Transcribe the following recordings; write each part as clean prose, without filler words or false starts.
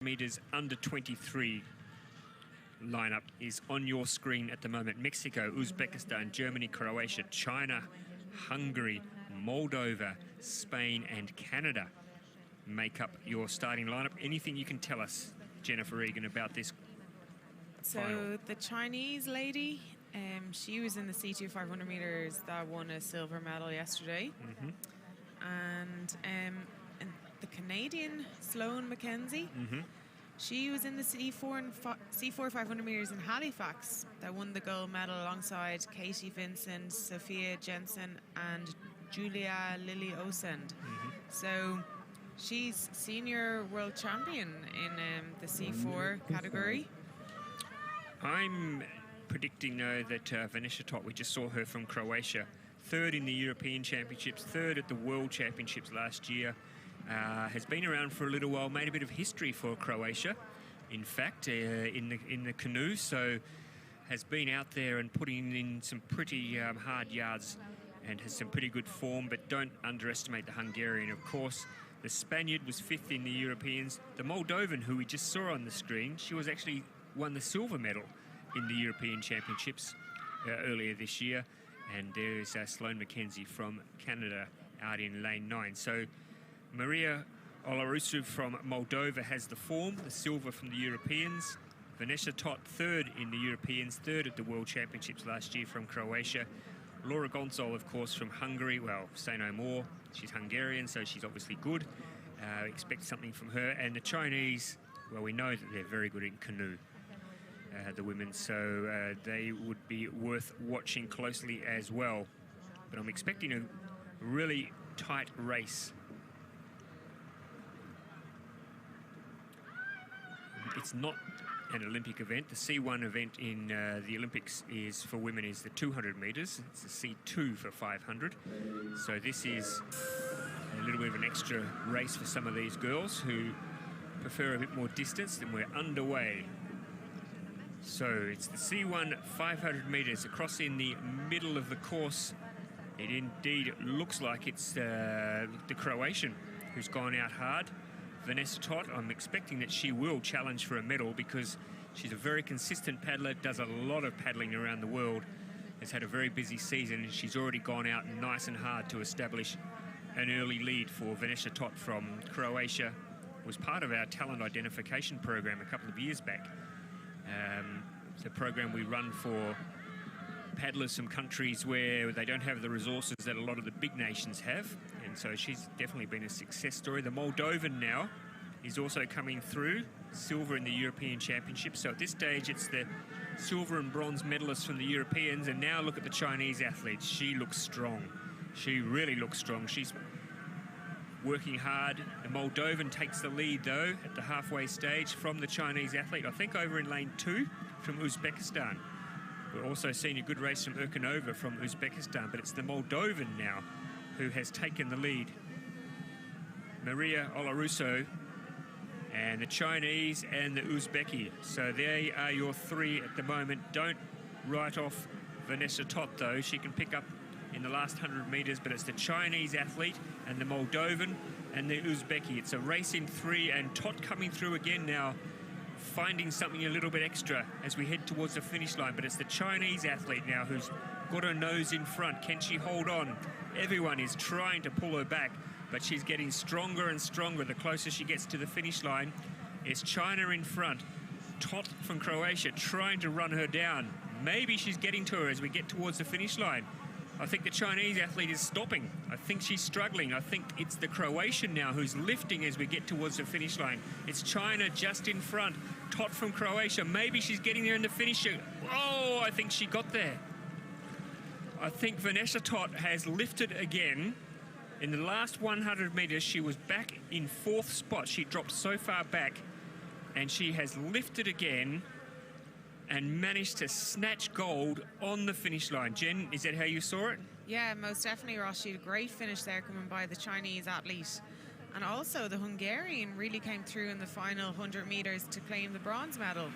meters under 23 lineup is on your screen at the moment. Mexico, Uzbekistan, Germany, Croatia, China, Hungary, Moldova, Spain and Canada make up your starting lineup. Anything you can tell us, Jennifer Egan, about this final? So the Chinese lady, she was in the C2 500 meters that won a silver medal yesterday. And the Canadian Sloan MACKENZIE, she was in the C4 500 meters in Halifax that won the gold medal alongside Katie Vincent, Sophia Jensen and Julia Lily Osend. So she's senior world champion in the C4 category. I'm predicting, though, that Vanesa TOT, we just saw her from Croatia, third in the European Championships, third at the World Championships last year, has been around for a little while, made a bit of history for Croatia, in fact, in the canoe, so has been out there and putting in some pretty hard yards and has some pretty good form, but don't underestimate the Hungarian. Of course, the Spaniard was fifth in the Europeans. The Moldovan, who we just saw on the screen, she was actually won the silver medal in the European Championships earlier this year. And there's Sloan MACKENZIE from Canada out in lane 9. So Maria OLARASU from Moldova has the form, the silver from the Europeans. Vanesa TOT third in the Europeans, third at the World Championships last year from Croatia. Laura GONCZOL, of course, from Hungary. Well, say no more. She's Hungarian, so she's obviously good. Expect something from her. And the Chinese, well, we know that they're very good in canoe, the women, so they would be worth watching closely as well. But I'm expecting a really tight race. It's not an Olympic event. The C1 event in the Olympics is for women is the 200 meters. It's the C2 for 500. So this is a little bit of an extra race for some of these girls who prefer a bit more distance, and we're underway. So it's the C1 500 meters across in the middle of the course. It indeed looks like it's the Croatian who's gone out hard. Vanesa TOT, I'm expecting that she will challenge for a medal because she's a very consistent paddler, does a lot of paddling around the world, has had a very busy season, and she's already gone out nice and hard to establish an early lead for Vanesa TOT from Croatia. Was part of our talent identification program a couple of years back. It's a program we run for paddlers from countries where they don't have the resources that a lot of the big nations have, and so she's definitely been a success story. The Moldovan now is also coming through, silver in the European Championships. So at this stage it's the silver and bronze medalists from the Europeans, and now look at the Chinese athletes. She looks strong. She really looks strong. She's working hard. The Moldovan takes the lead, though, at the halfway stage from the Chinese athlete, I think over in lane 2 from Uzbekistan. We're also seeing a good race from ERKINOVA from Uzbekistan, but it's the Moldovan now who has taken the lead. Maria OLARASU and the Chinese and the Uzbeki. So they are your three at the moment. Don't write off Vanesa TOT, though. She can pick up in the last 100 meters, but it's the Chinese athlete and the Moldovan and the Uzbeki. It's a race in 3, and TOT coming through again now, finding something a little bit extra as we head towards the finish line. But it's the Chinese athlete now who's got her nose in front. Can she hold on? Everyone is trying to pull her back, but she's getting stronger and stronger the closer she gets to the finish line. It's China in front. TOT from Croatia trying to run her down. Maybe she's getting to her as we get towards the finish line. I think the Chinese athlete is stopping. I think she's struggling. I think it's the Croatian now who's lifting as we get towards the finish line. It's China just in front. TOT from Croatia. Maybe she's getting there in the finish. Oh, I think she got there. I think Vanesa TOT has lifted again. In the last 100 meters, she was back in 4th spot. She dropped so far back, and she has lifted again and managed to snatch gold on the finish line. Jen, is that how you saw it? Yeah, most definitely, Ross. She had a great finish there coming by the Chinese athlete. And also the Hungarian really came through in the final 100 meters to claim the bronze medal.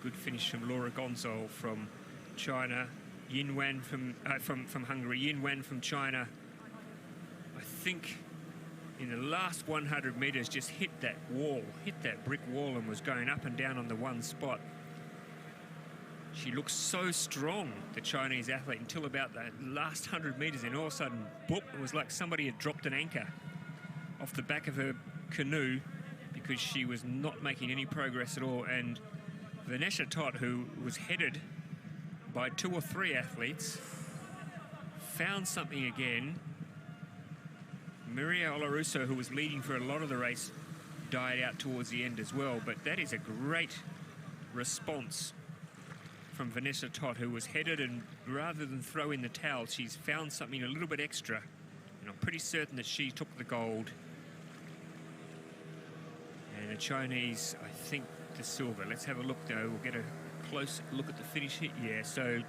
Good finish from Laura GONCZOL from China. Yin WAN from Hungary. Yin WAN from China. I think in the last 100 meters just hit that wall, hit that brick wall, and was going up and down on the one spot. She looked so strong, the Chinese athlete, until about the last 100 meters, and all of a sudden, boop, it was like somebody had dropped an anchor off the back of her canoe because she was not making any progress at all. And Vanesa TOT, who was headed by 2 or 3 athletes, found something again. Maria OLARASU, who was leading for a lot of the race, died out towards the end as well. But that is a great response from Vanesa TOT, who was headed, and rather than throw in the towel, she's found something a little bit extra. And I'm pretty certain that she took the gold. And the Chinese, I think, the silver. Let's have a look, though. We'll get a close look at the finish here. Yeah, so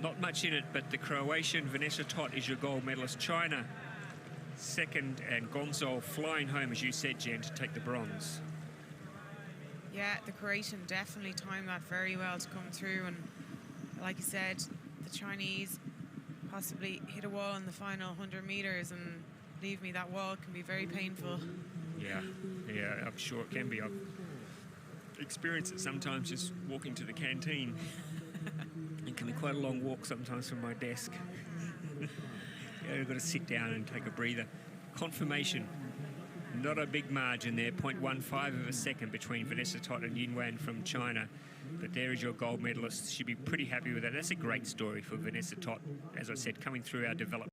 not much in it, but the Croatian Vanesa TOT is your gold medalist. China second, and GONCZOL flying home, as you said, Jen, to take the bronze. Yeah, the Croatian definitely timed that very well to come through, and like you said, the Chinese possibly hit a wall in the final 100 meters, and believe me, that wall can be very painful. Yeah, I'm sure it can be. I've experienced it sometimes just walking to the canteen. It can be quite a long walk sometimes from my desk. You've got to sit down and take a breather. Confirmation, not a big margin there, 0.15 of a second between Vanesa TOT and Yin WAN from China. But there is your gold medalist. She'd be pretty happy with that. That's a great story for Vanesa TOT, as I said, coming through our development.